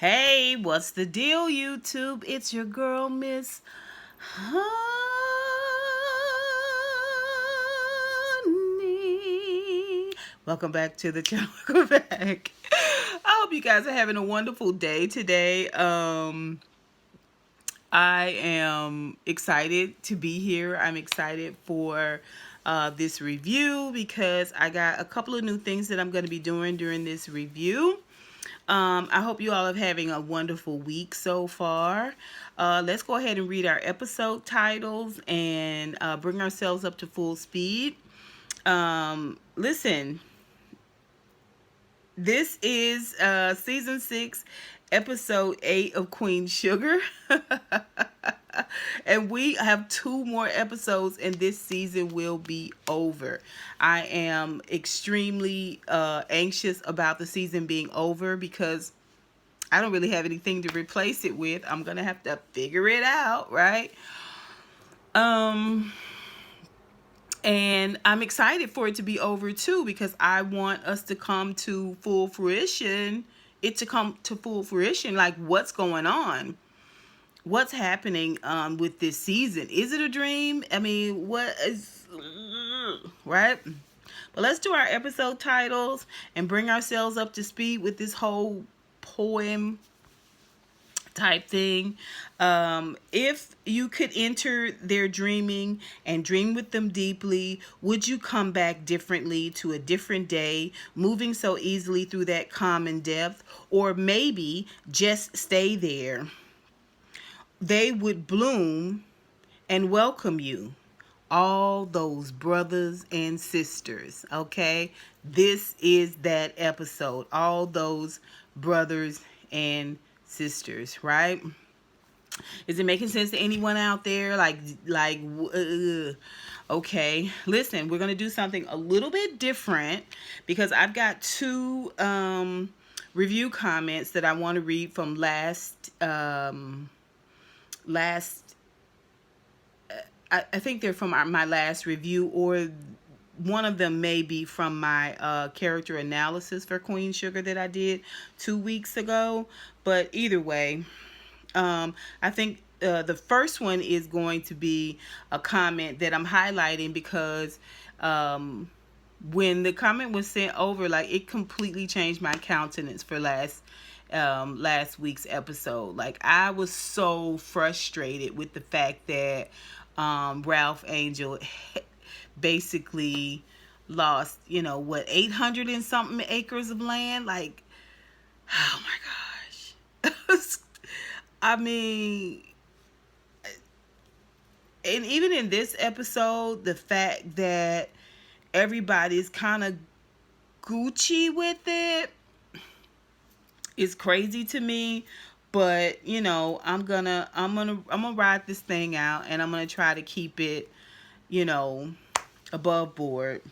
Hey, what's the deal, YouTube? It's your girl, Miss Honey. Welcome back to the channel. Welcome back. I hope you guys are having a wonderful day today. I am excited to be here. I'm excited for this review because I got a couple of new things that I'm going to be doing during this review. I hope you all are having a wonderful week so far. Let's go ahead and read our episode titles and bring ourselves up to full speed. Listen, this is season 6, episode 8 of Queen Sugar. And we have 2 more episodes and this season will be over. I am extremely anxious about the season being over because I don't really have anything to replace it with. I'm going to have to figure it out, right? And I'm excited for it to be over too because I want us to come to full fruition. It to come to full fruition, like what's going on. What's happening with this season? Is it a dream? I mean, what is... Right? But let's do our episode titles and bring ourselves up to speed with this whole poem type thing. If you could enter their dreaming and dream with them deeply, would you come back differently to a different day, moving so easily through that calm and depth, or maybe just stay there? They would bloom and welcome you, all those brothers and sisters. Okay, this is that episode, all those brothers and sisters, right? Is it making sense to anyone out there? Okay, listen, we're gonna do something a little bit different because I've got 2 review comments that I want to read from I think they're from my last review, or one of them may be from my character analysis for Queen Sugar that I did 2 weeks ago. But either way, I think the first one is going to be a comment that I'm highlighting because when the comment was sent over, like, it completely changed my countenance for last week's episode. Like, I was so frustrated with the fact that Ralph Angel basically lost, 800 and something acres of land. Like, oh my gosh. I mean, and even in this episode, the fact that everybody's kind of Gucci with it is crazy to me. But I'm gonna ride this thing out, and I'm gonna try to keep it above board.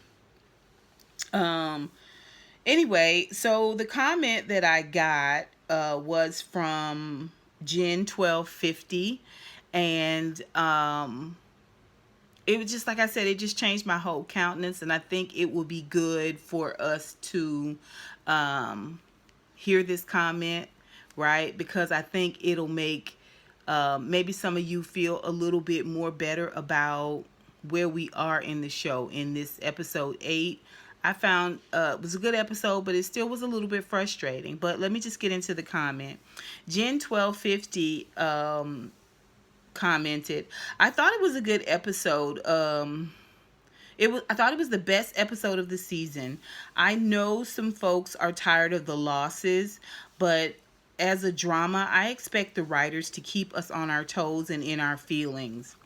Anyway, so the comment that I got was from Jen 1250, and it was just, like I said, it just changed my whole countenance, and I think it will be good for us to hear this comment, right? Because I think it'll make maybe some of you feel a little bit more better about where we are in the show. In this episode 8, I found it was a good episode, but it still was a little bit frustrating. But let me just get into the comment. Jen 1250 commented, I thought it was a good episode. I thought it was the best episode of the season. I know some folks are tired of the losses, but as a drama, I expect the writers to keep us on our toes and in our feelings.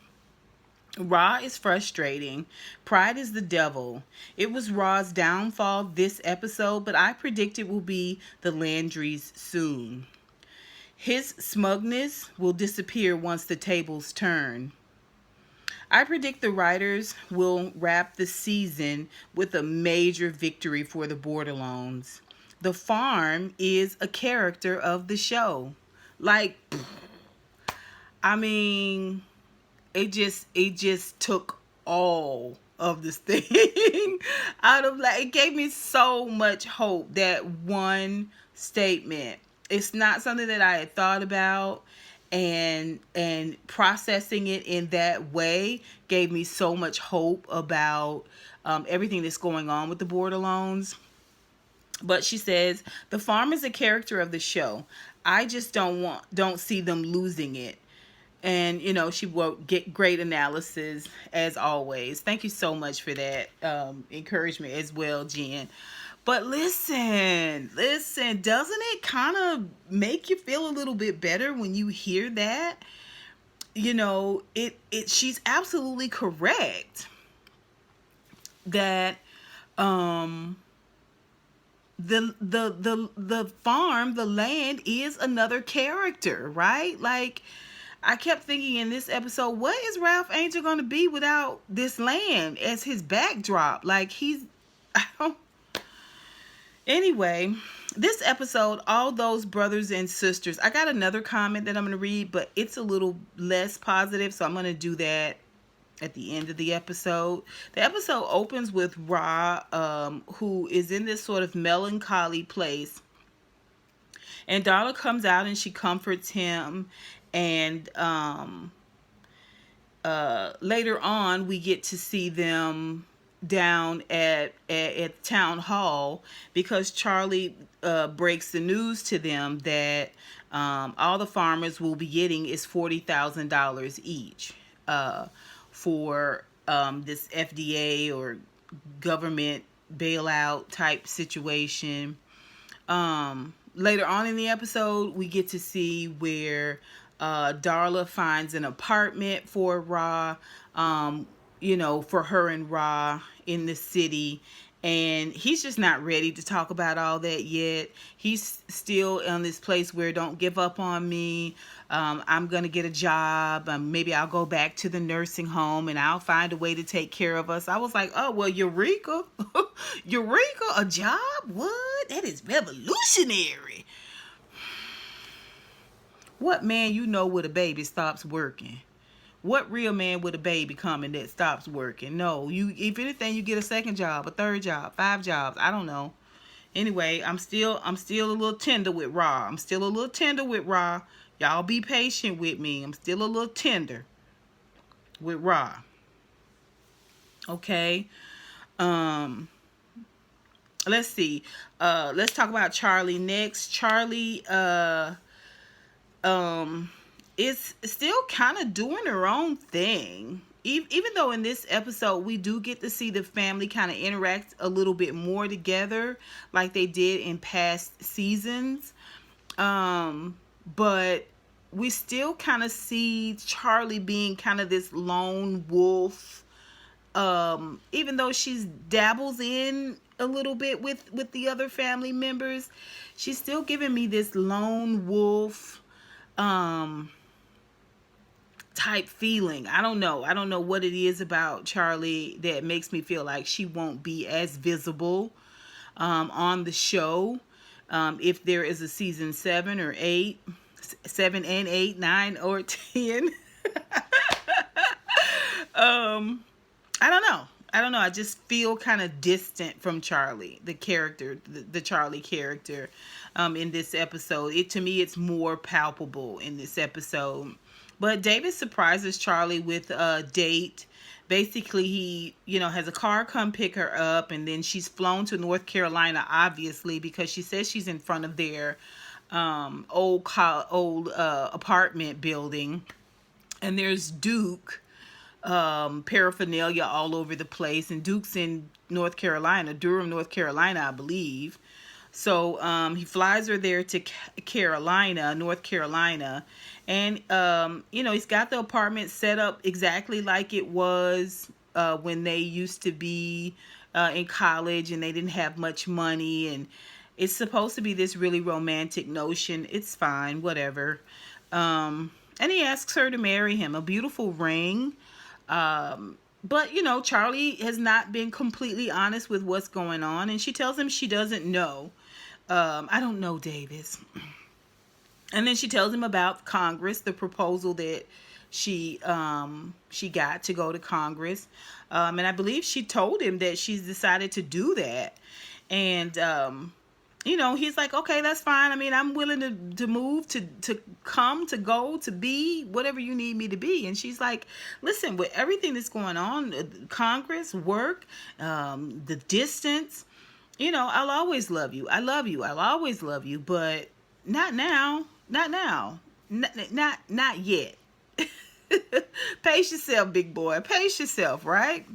Raw is frustrating. Pride is the devil. It was Raw's downfall this episode, but I predict it will be the Landry's soon. His smugness will disappear once the tables turn. I predict the writers will wrap the season with a major victory for the Borderlones. The farm is a character of the show. Like, I mean, it just took all of this thing out of, like, it gave me so much hope, that one statement. It's not something that I had thought about, and processing it in that way gave me so much hope about everything that's going on with the borderlones. But she says the farm is a character of the show. I just don't see them losing it. And she will get great analysis as always. Thank you so much for that encouragement as well, Jen. But listen, doesn't it kind of make you feel a little bit better when you hear that? She's absolutely correct that the farm, the land is another character, right? Like, I kept thinking in this episode, what is Ralph Angel going to be without this land as his backdrop? Like, I don't. Anyway, this episode, all those brothers and sisters, I got another comment that I'm going to read, but it's a little less positive, so I'm going to do that at the end of the episode. The episode opens with Ra, who is in this sort of melancholy place, and Darla comes out and she comforts him, and later on we get to see them down at town hall because Charley breaks the news to them that all the farmers will be getting is $40,000 each for this FDA or government bailout type situation. Later on in the episode, we get to see where Darla finds an apartment for Ra, for her and Ra in the city. And he's just not ready to talk about all that yet. He's still in this place where don't give up on me. I'm going to get a job. Maybe I'll go back to the nursing home and I'll find a way to take care of us. I was like, oh, well, Eureka. Eureka, a job? What? That is revolutionary. What man with a baby stops working? What real man with a baby coming that stops working? No, if anything, you get a second job, a third job, 5 jobs. I don't know. Anyway, I'm still a little tender with Ra. Y'all be patient with me. I'm still a little tender with Ra. Okay. Let's see. Let's talk about Charley next. Charley is still kind of doing her own thing. Even though in this episode we do get to see the family kind of interact a little bit more together like they did in past seasons. But we still kind of see Charley being kind of this lone wolf. Even though she's dabbles in a little bit with the other family members, she's still giving me this lone wolf type feeling. I don't know what it is about Charley that makes me feel like she won't be as visible on the show if there is a season 7 or 8, 7 and 8, 9 or 10. I don't know. I just feel kind of distant from Charley, the character, the Charley character in this episode. To me, it's more palpable in this episode. But David surprises Charley with a date. Basically, he, has a car come pick her up, and then she's flown to North Carolina, obviously, because she says she's in front of their old apartment building. And there's Duke paraphernalia all over the place. And Duke's in North Carolina, Durham, North Carolina, I believe. So he flies her there to North Carolina. And, he's got the apartment set up exactly like it was when they used to be in college and they didn't have much money. And it's supposed to be this really romantic notion. It's fine, whatever. And he asks her to marry him, a beautiful ring. But, Charley has not been completely honest with what's going on. And she tells him she doesn't know. I don't know, Davis. And then she tells him about Congress, the proposal that she got to go to Congress. And I believe she told him that she's decided to do that. And He's like, okay, that's fine. I mean, I'm willing to move, to come, to go, to be whatever you need me to be. And she's like, listen, with everything that's going on, Congress, work, the distance, I'll always love you. I love you. I'll always love you, but not now. Not now. Not yet. Pace yourself, big boy. Pace yourself, right?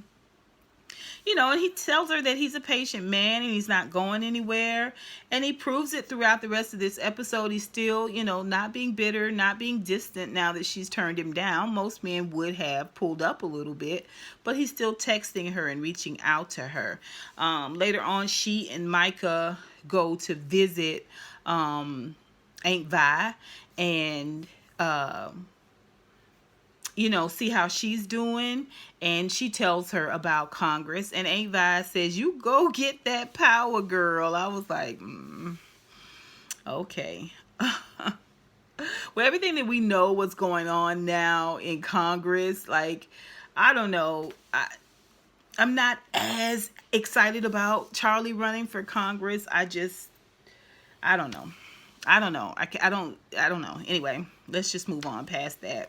And he tells her that he's a patient man and he's not going anywhere. And he proves it throughout the rest of this episode. He's still, not being bitter, not being distant now that she's turned him down. Most men would have pulled up a little bit, but he's still texting her and reaching out to her. Later on, she and Micah go to visit Aunt Vi and see how she's doing. And she tells her about Congress. And Aunt Vi says, you go get that power, girl. I was like, okay. Well, everything that we know what's going on now in Congress, like, I don't know. I'm not as excited about Charley running for Congress. I don't know. I don't know. Anyway, let's just move on past that.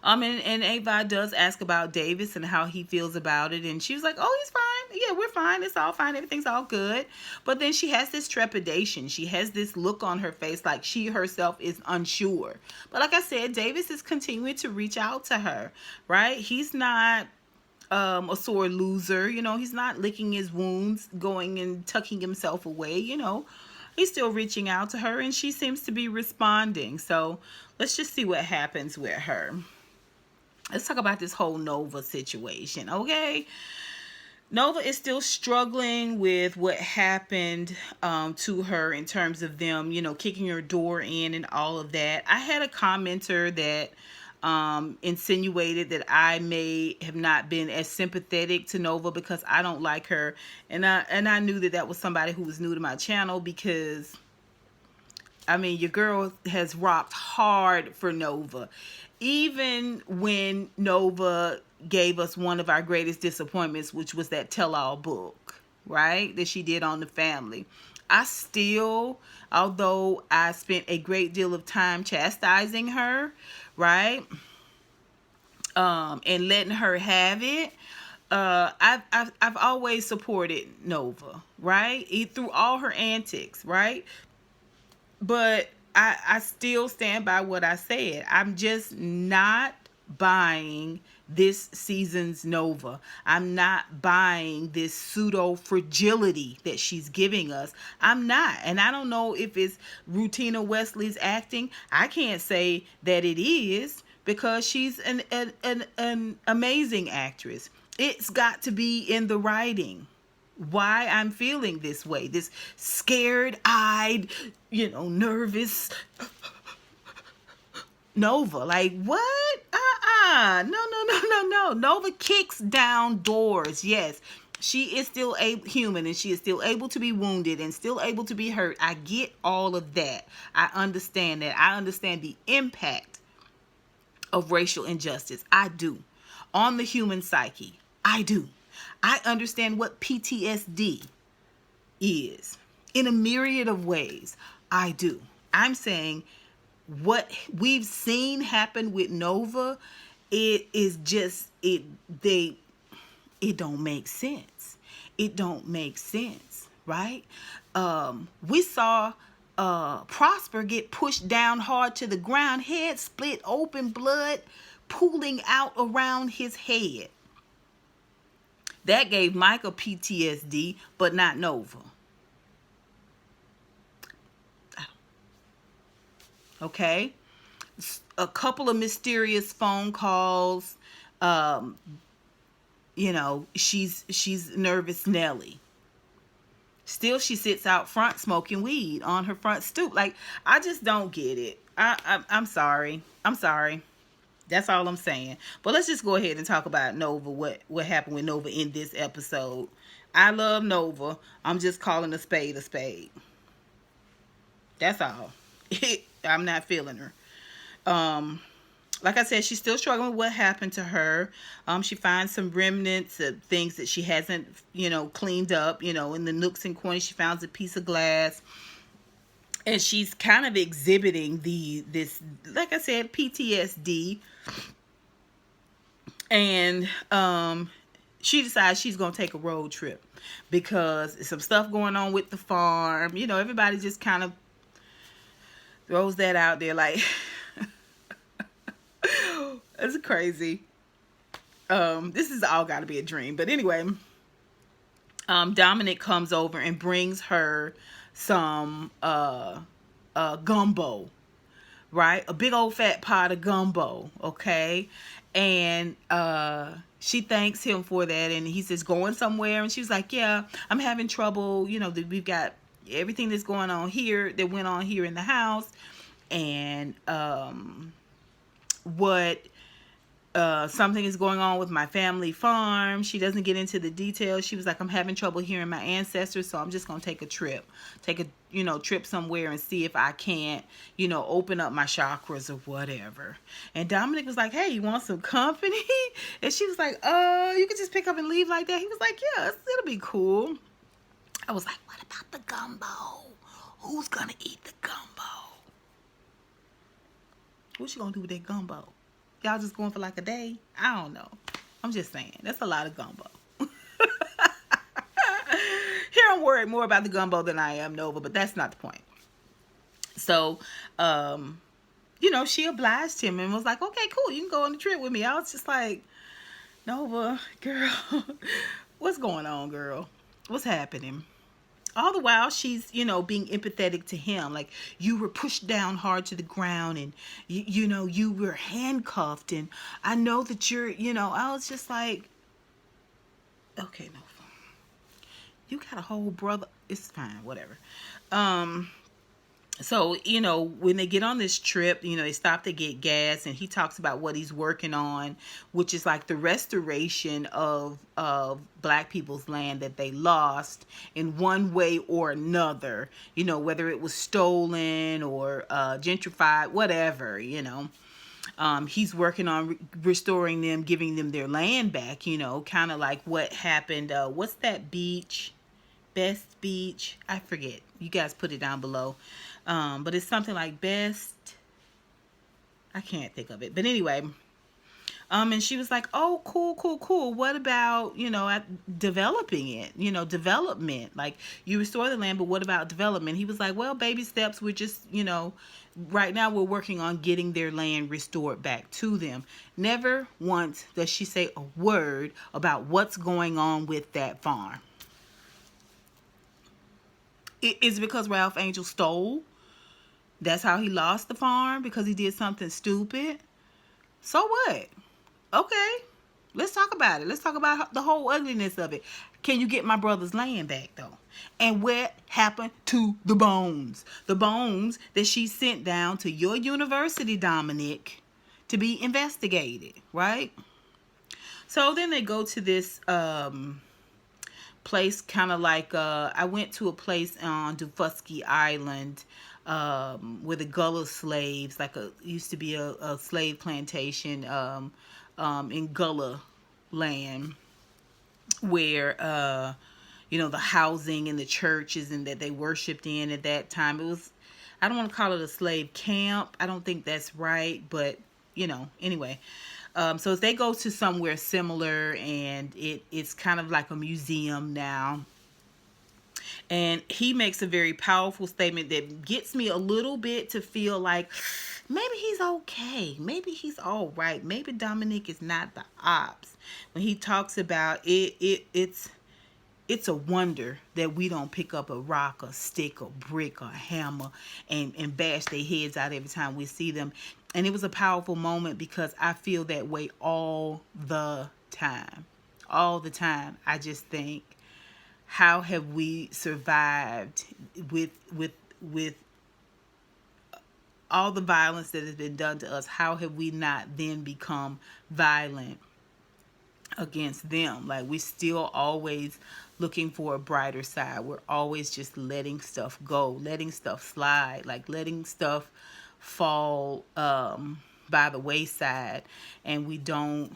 And Ava does ask about Davis and how he feels about it. And she was like, oh, he's fine. Yeah, we're fine. It's all fine. Everything's all good. But then she has this trepidation. She has this look on her face like she herself is unsure. But like I said, Davis is continuing to reach out to her, right? He's not a sore loser. He's not licking his wounds, going and tucking himself away, He's still reaching out to her and she seems to be responding. So let's just see what happens with her. Let's talk about this whole Nova situation, okay? Nova is still struggling with what happened to her in terms of them, kicking her door in and all of that. I had a commenter that insinuated that I may have not been as sympathetic to Nova because I don't like her. And I knew that was somebody who was new to my channel because, I mean, your girl has rocked hard for Nova. Even when Nova gave us one of our greatest disappointments, which was that tell-all book, right, that she did on the family. I still, although I spent a great deal of time chastising her, right, and letting her have it, I've always supported Nova, right, through all her antics, right, but I still stand by what I said. I'm just not buying this season's Nova. I'm not buying this pseudo fragility that she's giving us. I'm not. And I don't know if it's Rutina Wesley's acting. I can't say that it is because she's an amazing actress. It's got to be in the writing. Why I'm feeling this way, this scared-eyed, nervous Nova. Like, what? No. Nova kicks down doors. Yes, she is still a human and she is still able to be wounded and still able to be hurt. I get all of that. I understand that. I understand the impact of racial injustice. I do. On the human psyche. I do. I understand what PTSD is in a myriad of ways. I do. I'm saying what we've seen happen with Nova, it don't make sense. It don't make sense, right? We saw Prosper get pushed down hard to the ground, head split open, blood pooling out around his head. That gave Micah PTSD, but not Nova. Okay? A couple of mysterious phone calls. She's nervous Nelly. Still, she sits out front smoking weed on her front stoop. Like, I just don't get it. I'm sorry. That's all I'm saying. But let's just go ahead and talk about Nova, what happened with Nova in this episode. I love Nova. I'm just calling a spade a spade. That's all. I'm not feeling her. like I said, she's still struggling with what happened to her. She finds some remnants of things that she hasn't, cleaned up. In the nooks and corners, she finds a piece of glass, and she's kind of exhibiting this, like I said, PTSD. And she decides she's gonna take a road trip because some stuff going on with the farm. Everybody just kind of throws that out there, like it's crazy. This is all got to be a dream, but anyway, Dominic comes over and brings her some gumbo, right? A big old fat pot of gumbo, okay? And she thanks him for that, and he says, going somewhere? And she was like, yeah, I'm having trouble. We've got everything that's going on here, that went on here in the house, and what something is going on with my family farm. She doesn't get into the details. She was like, I'm having trouble hearing my ancestors, so I'm just gonna take a trip trip somewhere and see if I can't open up my chakras or whatever. And Dominic was like, hey, you want some company? And she was like, you could just pick up and leave like that. He was like, yeah, it'll be cool. I was like, what about the gumbo? Who's gonna eat the gumbo? What you gonna do with that gumbo? Y'all just going for like a day? I don't know. I'm just saying. That's a lot of gumbo. Here I'm worried more about the gumbo than I am Nova, but that's not the point. So, she obliged him and was like, okay, cool, you can go on the trip with me. I was just like, Nova, girl, what's going on, girl? What's happening? All the while she's being empathetic to him, like, you were pushed down hard to the ground, and you were handcuffed, and I know that you're I was just like, okay, no, you got a whole brother, it's fine, whatever. So, when they get on this trip, they stop to get gas, and he talks about what he's working on, which is like the restoration of Black people's land that they lost in one way or another, whether it was stolen or gentrified, whatever, he's working on restoring them, giving them their land back, kind of like what happened. What's that beach? Best Beach? I forget. You guys put it down below. But it's something like Best. I can't think of it. But anyway, and she was like, oh, cool. What about, developing it? Development. Like, you restore the land, but what about development? He was like, well, baby steps. We're just, right now we're working on getting their land restored back to them. Never once does she say a word about what's going on with that farm. Is it because Ralph Angel stole? That's how he lost the farm? Because he did something stupid? So what? Okay, let's talk about it. Let's talk about the whole ugliness of it. Can you get my brother's land back, though? And what happened to the bones? The bones that she sent down to your university, Dominic, to be investigated, right? So then they go to this place, kind of like I went to a place on Dufusky Island where the Gullah slaves, like used to be a slave plantation in Gullah land, where the housing and the churches and that they worshipped in at that time. It was, I don't want to call it a slave camp. I don't think that's right, but anyway. So if they go to somewhere similar, and it's kind of like a museum now. And he makes a very powerful statement that gets me a little bit to feel like maybe he's okay. Maybe he's all right. Maybe Dominic is not the ops. When he talks about it's a wonder that we don't pick up a rock, a stick, a brick, or a hammer and bash their heads out every time we see them. And it was a powerful moment because I feel that way all the time. All the time. I just think, how have we survived with all the violence that has been done to us? How have we not then become violent against them? Like, we're still always looking for a brighter side. We're always just letting stuff go, letting stuff slide, like letting stuff fall by the wayside, and we don't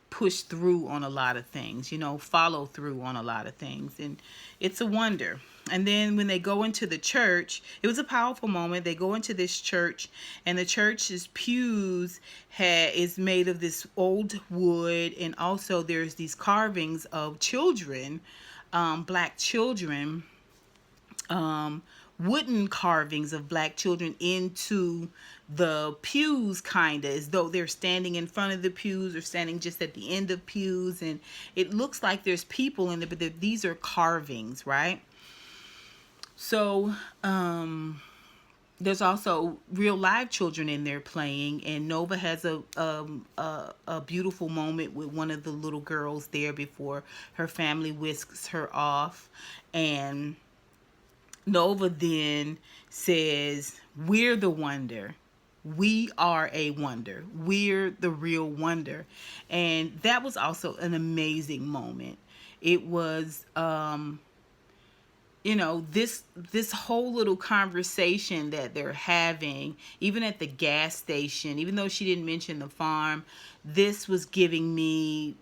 push through on a lot of things, follow through on a lot of things. And it's a wonder. And then when they go into the church, it was a powerful moment. They go into this church, and the church's pews is made of this old wood, and also there's these carvings of children, black children, wooden carvings of black children into the pews, kind of as though they're standing in front of the pews or standing just at the end of pews, and it looks like there's people in there, but these are carvings, right? So there's also real live children in there playing, and Nova has a beautiful moment with one of the little girls there before her family whisks her off. And Nova then says, "We're the wonder. We are a wonder. We're the real wonder." And that was also an amazing moment. It was, this whole little conversation that they're having, even at the gas station, even though she didn't mention the farm, this was giving me,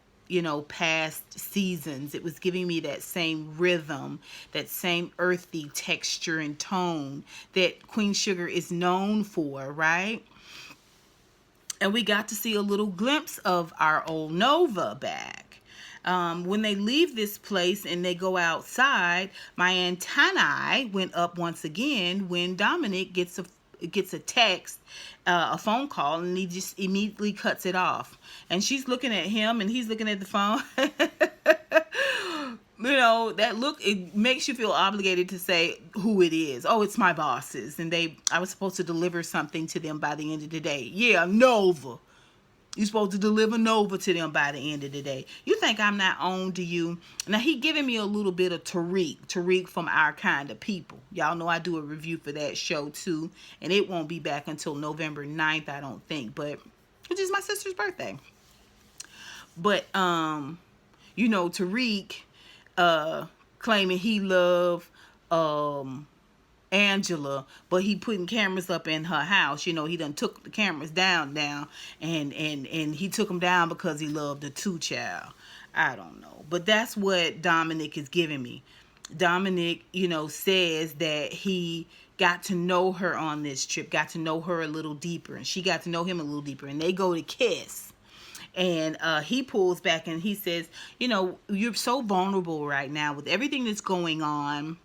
past seasons. It was giving me that same rhythm, that same earthy texture and tone that Queen Sugar is known for, right? And we got to see a little glimpse of our old Nova back. When they leave this place and they go outside, my antennae went up once again when Dominic gets a text, a phone call, and he just immediately cuts it off. And she's looking at him, and he's looking at the phone. That look, it makes you feel obligated to say who it is. Oh, it's my bosses, and I was supposed to deliver something to them by the end of the day. Yeah, Nova. You're supposed to deliver Nova to them by the end of the day. You think I'm not on to you? Now, he giving me a little bit of Tariq from Our Kind of People. Y'all know I do a review for that show, too. And it won't be back until November 9th, I don't think. But, which is my sister's birthday. But, Tariq claiming he loved Angela, but he putting cameras up in her house. He done took the cameras down and he took them down because he loved the two child. I don't know, but that's what Dominic is giving me. Dominic, says that he got to know her on this trip, got to know her a little deeper, and she got to know him a little deeper, and they go to kiss. And he pulls back and he says, you're so vulnerable right now with everything that's going on.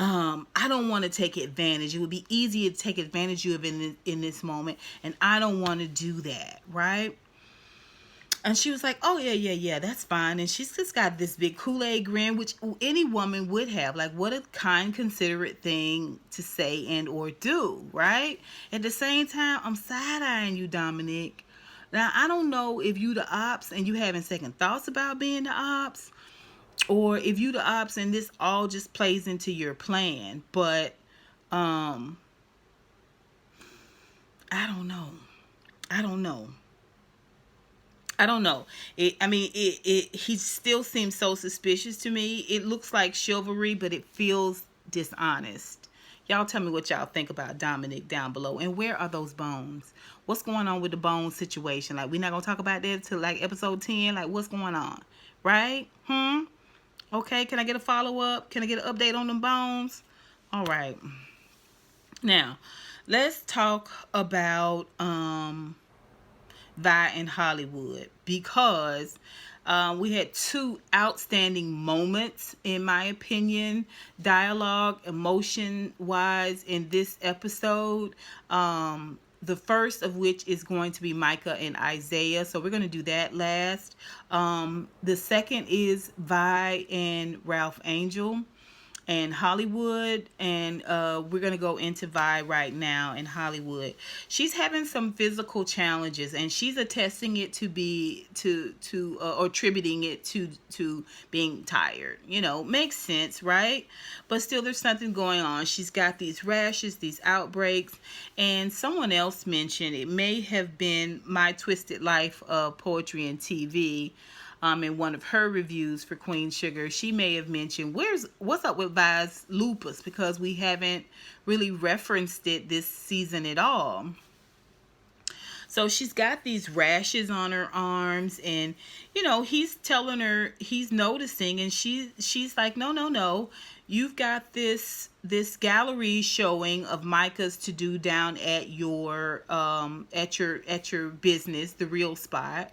I don't want to take advantage. It would be easy to take advantage of in this moment, and I don't want to do that, right? And she was like, oh, yeah, that's fine. And she's just got this big Kool-Aid grin, which any woman would have. Like, what a kind, considerate thing to say and or do, right? At the same time, I'm side-eyeing you, Dominic. Now, I don't know if you the ops and you having second thoughts about being the ops, or if you the ops and this all just plays into your plan. But I don't know. He still seems so suspicious to me. It looks like chivalry, but it feels dishonest. Y'all tell me what y'all think about Dominic down below. And where are those bones? What's going on with the bone situation? Like, we're not going to talk about that till like episode 10. Like, what's going on? Right? Okay, can I get a follow-up? Can I get an update on them bones? All right. Now, let's talk about Vi in Hollywood, because we had two outstanding moments, in my opinion, dialogue, emotion-wise, in this episode. The first of which is going to be Micah and Isaiah, so we're going to do that last. The second is Vi and Ralph Angel and Hollywood, and we're going to go into Vi right now in Hollywood. She's having some physical challenges, and she's attesting it to be or attributing it to being tired. Makes sense, right? But still, there's something going on. She's got these rashes, these outbreaks, and someone else mentioned, it may have been My Twisted Life of Poetry and TV, in one of her reviews for Queen Sugar, she may have mentioned what's up with Vi's lupus, because we haven't really referenced it this season at all. So she's got these rashes on her arms, and he's telling her, he's noticing, and she's like, no, no, no, you've got this gallery showing of Micah's to do down at your business, the Real Spot,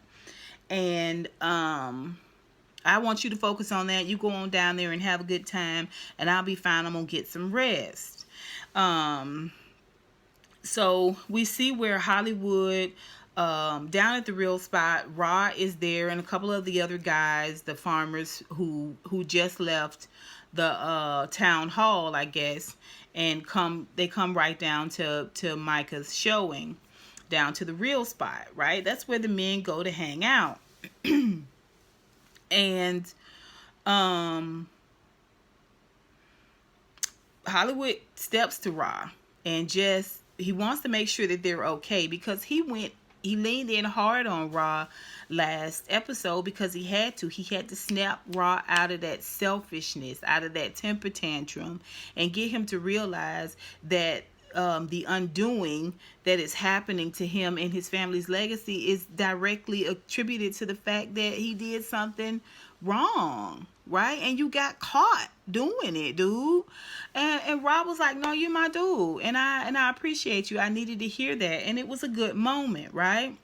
and I want you to focus on that. You go on down there and have a good time, and I'll be fine. I'm gonna get some rest. So we see where Hollywood, down at the Real Spot, Ra is there, and a couple of the other guys, the farmers who just left the town hall, I guess, and they come right down to Micah's showing, down to the Real Spot, right? That's where the men go to hang out. And Hollywood steps to Ra, and he wants to make sure that they're okay, because he leaned in hard on Ra last episode, because he had to snap Ra out of that selfishness, out of that temper tantrum, and get him to realize that the undoing that is happening to him and his family's legacy is directly attributed to the fact that he did something wrong, right? And you got caught doing it, dude. And Rob was like, no, you're my dude, and I appreciate you. I needed to hear that, and it was a good moment, right?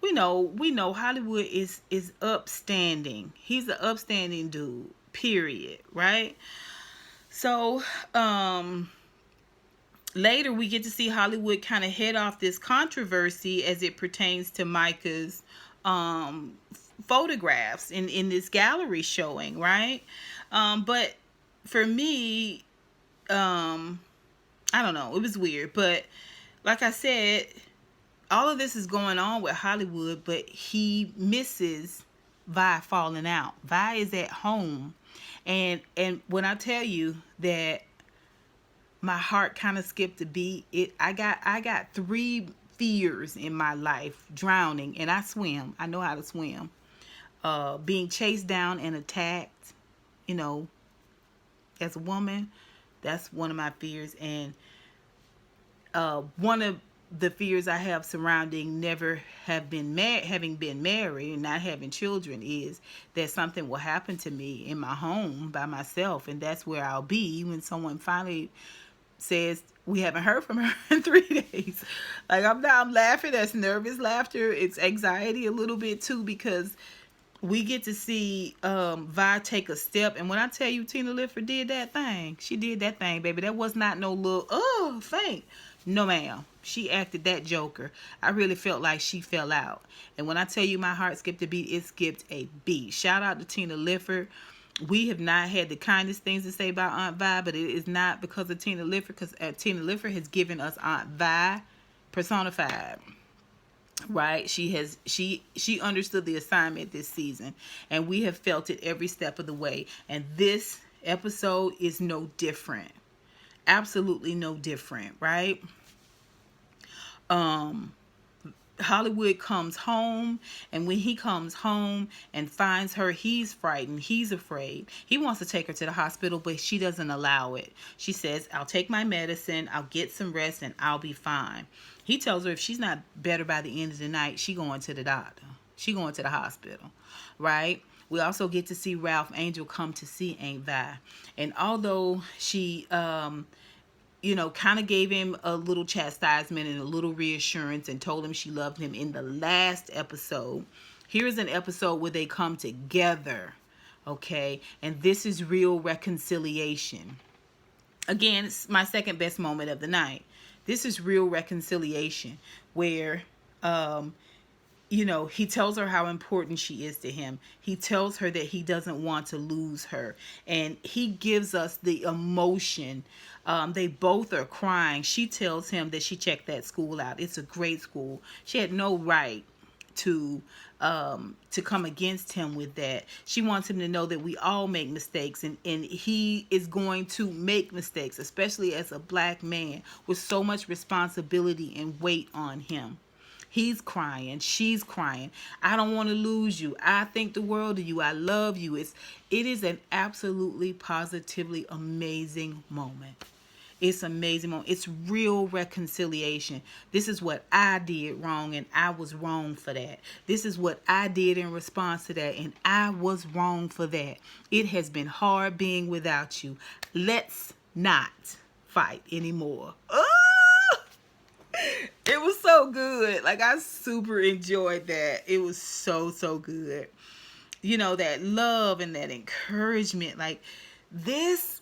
We know Hollywood is upstanding. He's an upstanding dude, period, right? So later we get to see Hollywood kind of head off this controversy as it pertains to Micah's photographs in this gallery showing, right? But for me, I don't know, it was weird. But like I said, all of this is going on with Hollywood, but he misses Vi falling out. Vi is at home, and when I tell you that my heart kind of skipped a beat, I got 3 fears in my life: drowning, and I swim. I know how to swim. Being chased down and attacked, as a woman, that's one of my fears. And one of the fears I have surrounding having been married and not having children is that something will happen to me in my home by myself, and that's where I'll be when someone finally says, we haven't heard from her in 3 days. Like, I'm laughing. That's nervous laughter. It's anxiety a little bit too, because we get to see Vi take a step. And when I tell you Tina Lifford did that thing, she did that thing, baby. That was not no little, faint. No, ma'am. She acted that joker. I really felt like she fell out. And when I tell you my heart skipped a beat, it skipped a beat. Shout out to Tina Lifford. We have not had the kindest things to say about Aunt Vi, but it is not because of Tina Lifford, because Tina Lifford has given us Aunt Vi personified. Right? She understood the assignment this season, and we have felt it every step of the way. And this episode is no different. Absolutely no different, right? Hollywood comes home, and when he comes home and finds her, he's frightened. He's afraid. He wants to take her to the hospital, but she doesn't allow it. She says, I'll take my medicine, I'll get some rest, and I'll be fine. He tells her if she's not better by the end of the night, she going to the doctor. She going to the hospital, right? We also get to see Ralph Angel come to see Aunt Vi. And although she kind of gave him a little chastisement and a little reassurance and told him she loved him in the last episode, here's an episode where they come together, okay? And this is real reconciliation. Again, it's my second best moment of the night. This is real reconciliation where, he tells her how important she is to him. He tells her that he doesn't want to lose her. And he gives us the emotion. They both are crying. She tells him that she checked that school out. It's a great school. She had no right to come against him with that. She wants him to know that we all make mistakes, and he is going to make mistakes, especially as a black man with so much responsibility and weight on him. He's crying. She's crying. I don't want to lose you. I think the world of you. I love you. It is an absolutely positively amazing moment. It's amazing moment. It's real reconciliation. This is what I did wrong and I was wrong for that. This is what I did in response to that and I was wrong for that. It has been hard being without you. Let's not fight anymore. Oh! It was so good. Like, I super enjoyed that. It was so, so good. You know, that love and that encouragement. Like, this,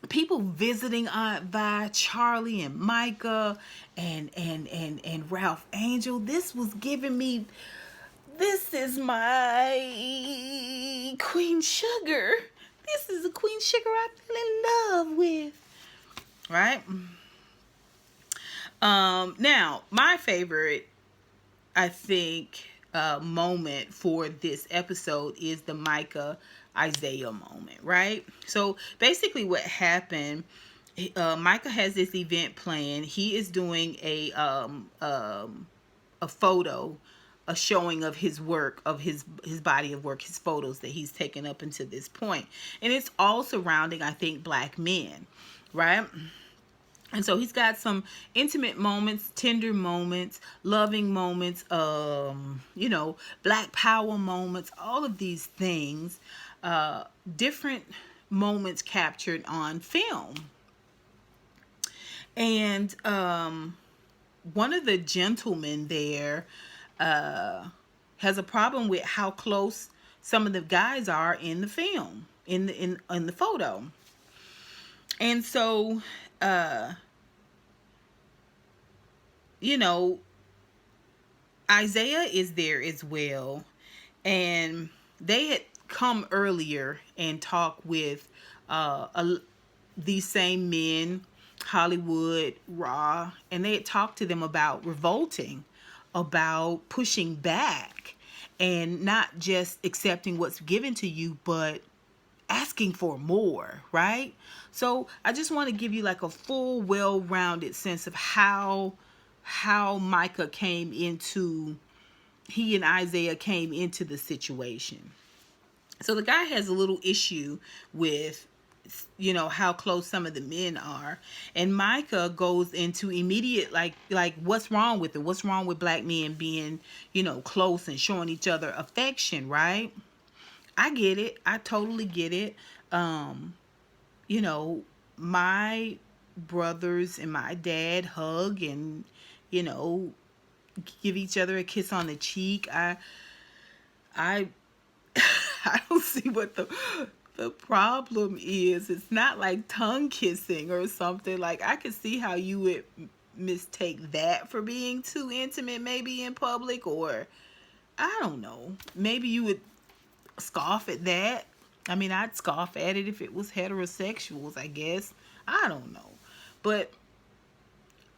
people visiting Aunt Vi, Charley and Micah and Ralph Angel, this was giving me, this is my Queen Sugar. This is the Queen Sugar I fell in love with. Right? Now, my favorite, I think, moment for this episode is the Micah Isaiah moment, right? So basically what happened, Micah has this event planned. He is doing a photo, a showing of his work, of his body of work, his photos that he's taken up until this point. And it's all surrounding, I think, black men, right? And so he's got some intimate moments, tender moments, loving moments, you know, black power moments, all of these things, different moments captured on film. And one of the gentlemen there has a problem with how close some of the guys are in the film, in the photo. And so you know, Isaiah is there as well, and they had come earlier and talked with these same men, Hollywood, Raw, and they had talked to them about revolting, about pushing back, and not just accepting what's given to you, but asking for more, right? So I just want to give you like a full, well-rounded sense of how Micah he and Isaiah came into the situation. So the guy has a little issue with, you know, how close some of the men are. And Micah goes into immediate, like what's wrong with it? What's wrong with black men being, you know, close and showing each other affection, right? I get it. I totally get it. You know, my brothers and my dad hug and, you know, give each other a kiss on the cheek. I I don't see what the problem is. It's not like tongue kissing or something. Like, I could see how you would mistake that for being too intimate, maybe in public, or I don't know. Maybe you would scoff at that. I mean, I'd scoff at it if it was heterosexuals, I guess. I don't know. But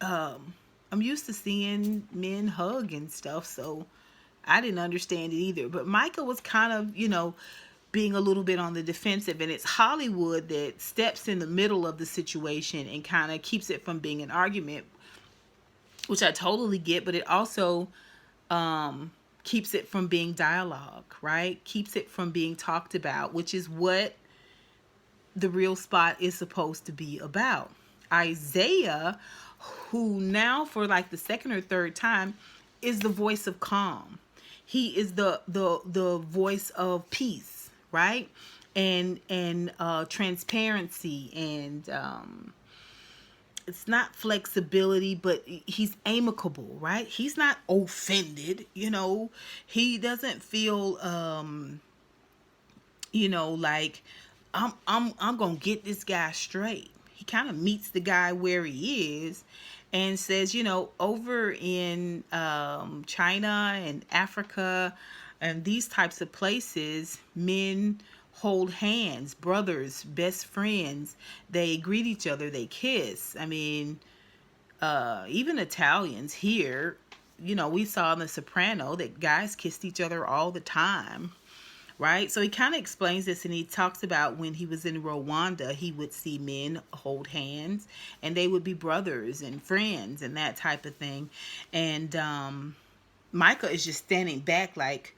I'm used to seeing men hug and stuff, so I didn't understand it either. But Micah was kind of, you know, being a little bit on the defensive, and it's Hollywood that steps in the middle of the situation and kind of keeps it from being an argument, which I totally get, but it also keeps it from being dialogue, right? Keeps it from being talked about, which is what the real spot is supposed to be about. Isaiah, who now for like the second or third time is the voice of calm. He is the voice of peace, right? And transparency, and it's not flexibility, but he's amicable, right? He's not offended, you know. He doesn't feel you know, like I'm gonna get this guy straight. He kind of meets the guy where he is and says, you know, over in China and Africa and these types of places, men hold hands, brothers, best friends. They greet each other, they kiss. I mean, even Italians here, you know, we saw in The Soprano that guys kissed each other all the time. right? So he kind of explains this, and he talks about when he was in Rwanda, he would see men hold hands, and they would be brothers and friends and that type of thing. And Micah is just standing back like,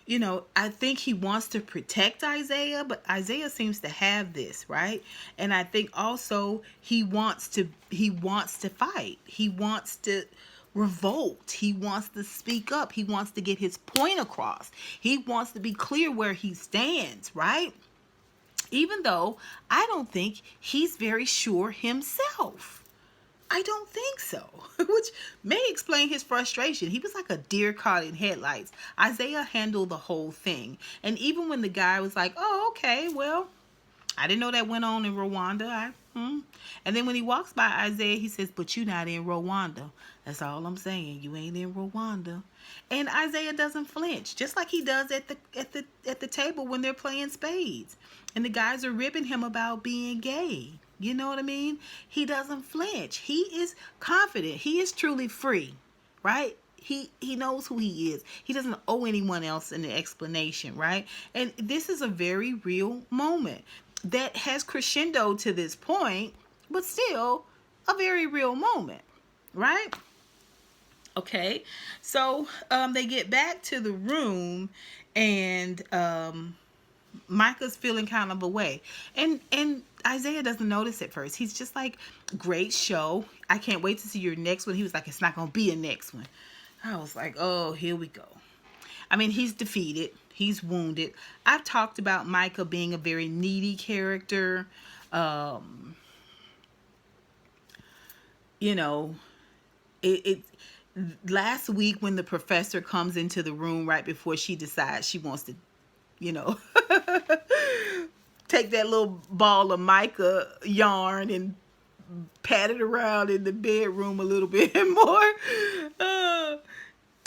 I think he wants to protect Isaiah, but Isaiah seems to have this, right? And I think also he wants to fight. He wants to revolt. He wants to speak up. He wants to get his point across. He wants to be clear where he stands, right? Even though I don't think he's very sure himself. I don't think so, which may explain his frustration. He was like a deer caught in headlights. Isaiah handled the whole thing. And even when the guy was like, oh, okay, well, I didn't know that went on in Rwanda. And then when he walks by Isaiah, he says, but you're not in Rwanda. That's all I'm saying. You ain't in Rwanda. And Isaiah doesn't flinch, just like he does at the table when they're playing spades. And the guys are ribbing him about being gay. You know what I mean? He doesn't flinch. He is confident. He is truly free, right? He knows who he is. He doesn't owe anyone else an explanation, right? And this is a very real moment that has crescendoed to this point, but still a very real moment, right? Okay, so they get back to the room, and Micah's feeling kind of away, and Isaiah doesn't notice at first. He's just like, great show. I can't wait to see your next one. He was like, it's not going to be a next one. I was like, oh, here we go. I mean, he's defeated. He's wounded. I've talked about Micah being a very needy character. Last week when the professor comes into the room right before she decides she wants to, take that little ball of Micah yarn and pat it around in the bedroom a little bit more.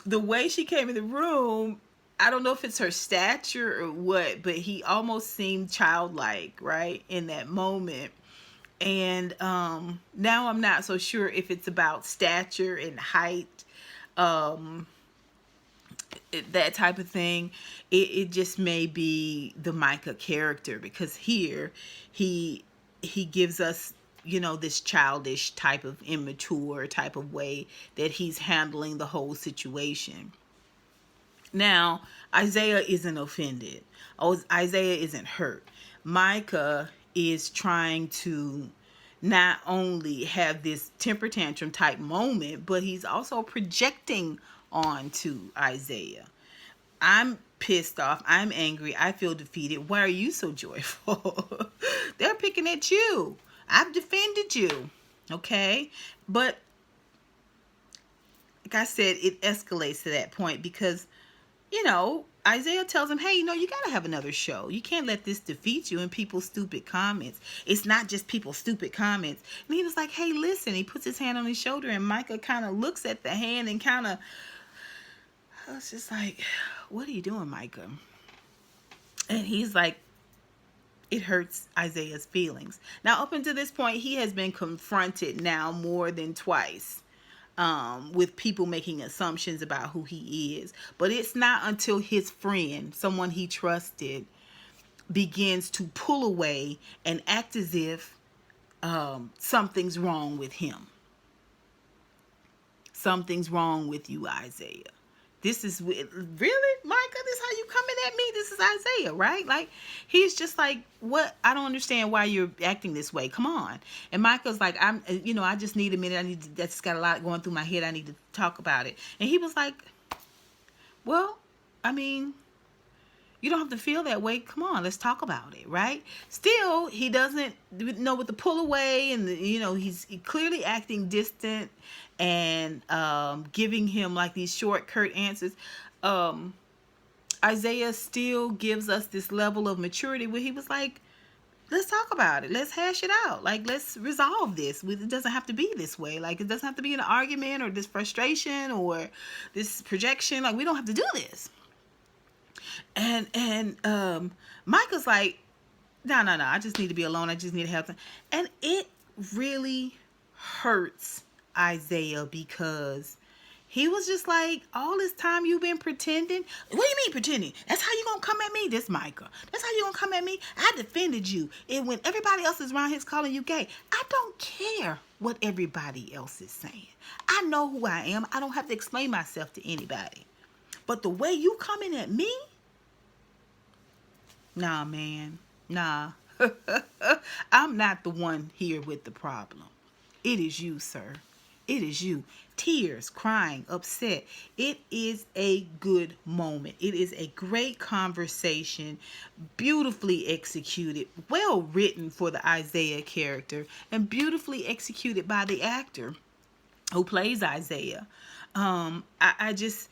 The way she came in the room, I don't know if it's her stature or what, but he almost seemed childlike, right, in that moment. And now I'm not so sure if it's about stature and height, that type of thing. It just may be the Micah character, because here he gives us, this childish type of immature type of way that he's handling the whole situation. Now, Isaiah isn't offended. Isaiah isn't hurt. Micah is trying to not only have this temper tantrum type moment, but he's also projecting onto Isaiah. I'm pissed off. I'm angry. I feel defeated. Why are you so joyful? They're picking at you. I've defended you. Okay? But like I said, it escalates to that point because, Isaiah tells him, hey, you got to have another show. You can't let this defeat you and people's stupid comments. It's not just people's stupid comments. And he was like, hey, listen. He puts his hand on his shoulder, and Micah kind of looks at the hand and I was just like, what are you doing, Micah? And he's like, it hurts Isaiah's feelings. Now, up until this point, he has been confronted now more than twice with people making assumptions about who he is. But it's not until his friend, someone he trusted, begins to pull away and act as if something's wrong with him. Something's wrong with you, Isaiah. This is really, Micah, this is how you coming at me? This is Isaiah, right? Like, he's just like, what? I don't understand why you're acting this way. Come on. And Micah's like, I just need a minute. That's got a lot going through my head. I need to talk about it. And he was like, well, I mean, you don't have to feel that way. Come on, let's talk about it, right? Still, he doesn't know what to pull away, and he's clearly acting distant and giving him like these short, curt answers. Isaiah still gives us this level of maturity where he was like, let's talk about it. Let's hash it out. Like, let's resolve this. It doesn't have to be this way. Like, it doesn't have to be an argument or this frustration or this projection. Like, we don't have to do this. And Micah's like, no, I just need to be alone. I just need to have time. And it really hurts Isaiah because He was just like, all this time you've been pretending. What do you mean pretending? That's how you gonna come at me? This Micah. That's how you gonna come at me? I defended you. And when everybody else is around here calling you gay, I don't care what everybody else is saying. I know who I am. I don't have to explain myself to anybody. But the way you coming at me? Nah, man. Nah. I'm not the one here with the problem. It is you, sir. It is you. Tears, crying, upset. It is a good moment. It is a great conversation, beautifully executed, well written for the Isaiah character, and beautifully executed by the actor who plays Isaiah. I just,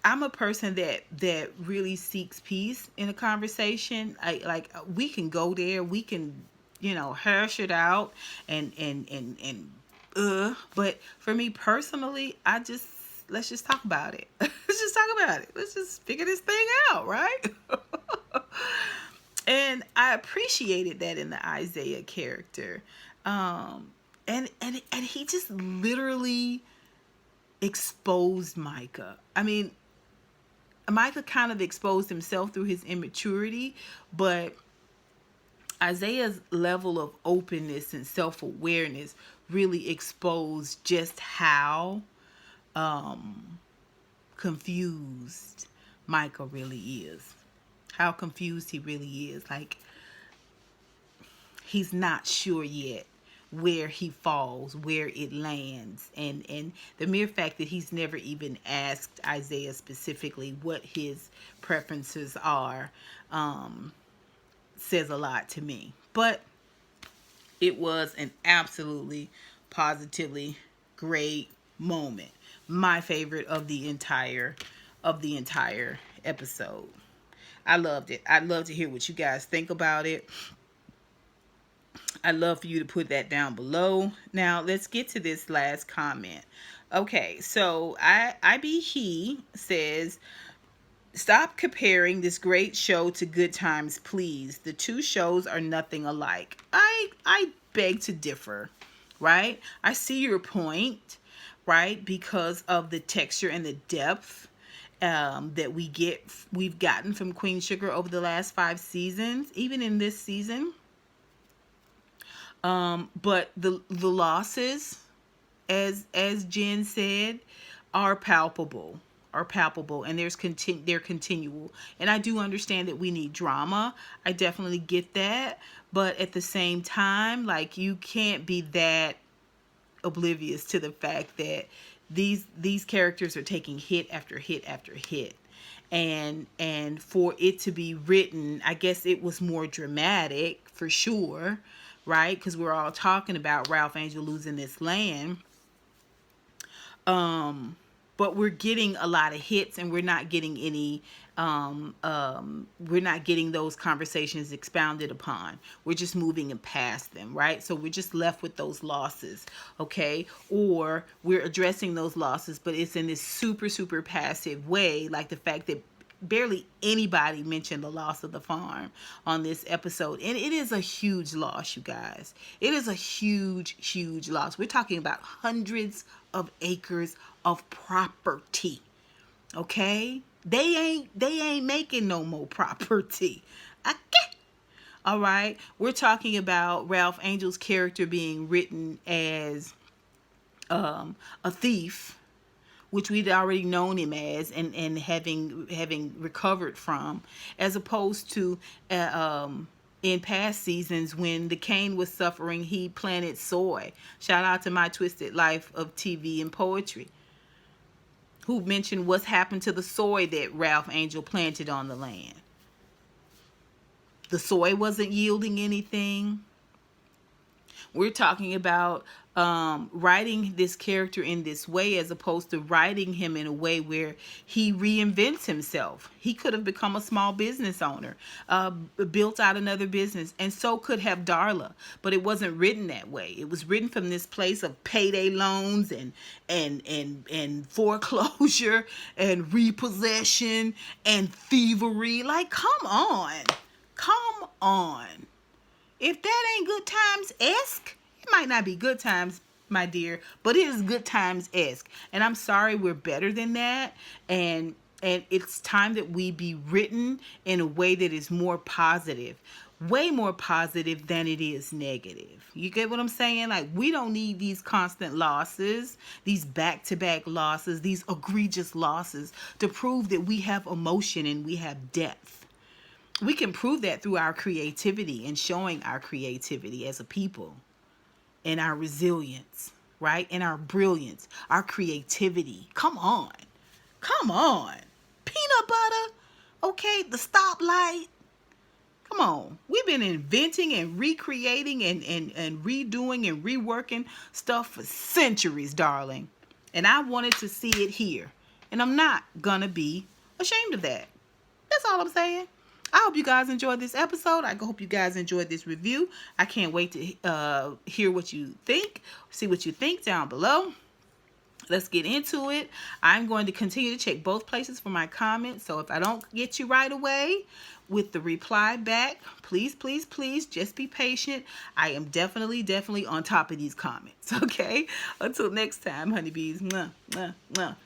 I'm a person that really seeks peace in a conversation. We can go there, we can, hash it out and but for me personally, let's just talk about it. Let's just talk about it. Let's just figure this thing out, right? And I appreciated that in the Isaiah character. And he just literally exposed Micah. I mean, Micah kind of exposed himself through his immaturity, but Isaiah's level of openness and self-awareness really exposed just how confused Micah really is. How confused he really is. Like, he's not sure yet where he falls, where it lands. And the mere fact that he's never even asked Isaiah specifically what his preferences are says a lot to me. But it was an absolutely, positively great moment. My favorite of the entire episode. I loved it. I'd love to hear what you guys think about it. I'd love for you to put that down below. Now, let's get to this last comment. Okay, so He says, stop comparing this great show to Good Times, please. The two shows are nothing alike. I beg to differ, right? I see your point, right? Because of the texture and the depth that we've gotten from Queen Sugar over the last 5 seasons, even in this season. But the losses, as Jen said, are palpable, and they're continual. And I do understand that we need drama. I definitely get that. But at the same time, like, you can't be that oblivious to the fact that these characters are taking hit after hit after hit. And for it to be written, I guess it was more dramatic for sure, right? Because we're all talking about Ralph Angel losing this land. But we're getting a lot of hits, and we're not getting any, we're not getting those conversations expounded upon. We're just moving past them, right? So we're just left with those losses, okay? Or we're addressing those losses, but it's in this super, super passive way, like the fact that barely anybody mentioned the loss of the farm on this episode. And it is a huge loss, you guys. It is a huge, huge loss. We're talking about hundreds of acres of property. Okay? They ain't making no more property. Okay? All right? We're talking about Ralph Angel's character being written as a thief, which we'd already known him as, and having recovered from, as opposed to in past seasons when the cane was suffering, he planted soy. Shout out to My Twisted Life of TV and Poetry, who mentioned what's happened to the soy that Ralph Angel planted on the land. The soy wasn't yielding anything. We're talking about writing this character in this way, as opposed to writing him in a way where he reinvents himself. He could have become a small business owner, built out another business, and so could have Darla. But it wasn't written that way. It was written from this place of payday loans and foreclosure and repossession and thievery. Like, come on. If that ain't Good Times-esque, it might not be Good Times, my dear, but it is good times-esque. And I'm sorry, we're better than that. And it's time that we be written in a way that is more positive. Way more positive than it is negative. You get what I'm saying? Like, we don't need these constant losses, these back-to-back losses, these egregious losses to prove that we have emotion and we have depth. We can prove that through our creativity and showing our creativity as a people and our resilience, right? And our brilliance, our creativity. Come on. Come on. Peanut butter. Okay, the stoplight. Come on. We've been inventing and recreating and redoing and reworking stuff for centuries, darling. And I wanted to see it here. And I'm not gonna be ashamed of that. That's all I'm saying. I hope you guys enjoyed this episode. I hope you guys enjoyed this review. I can't wait to hear what you think. See what you think down below. Let's get into it. I'm going to continue to check both places for my comments. So if I don't get you right away with the reply back, please, please, please just be patient. I am definitely on top of these comments. Okay? Until next time, honeybees. Mwah, mwah, mwah.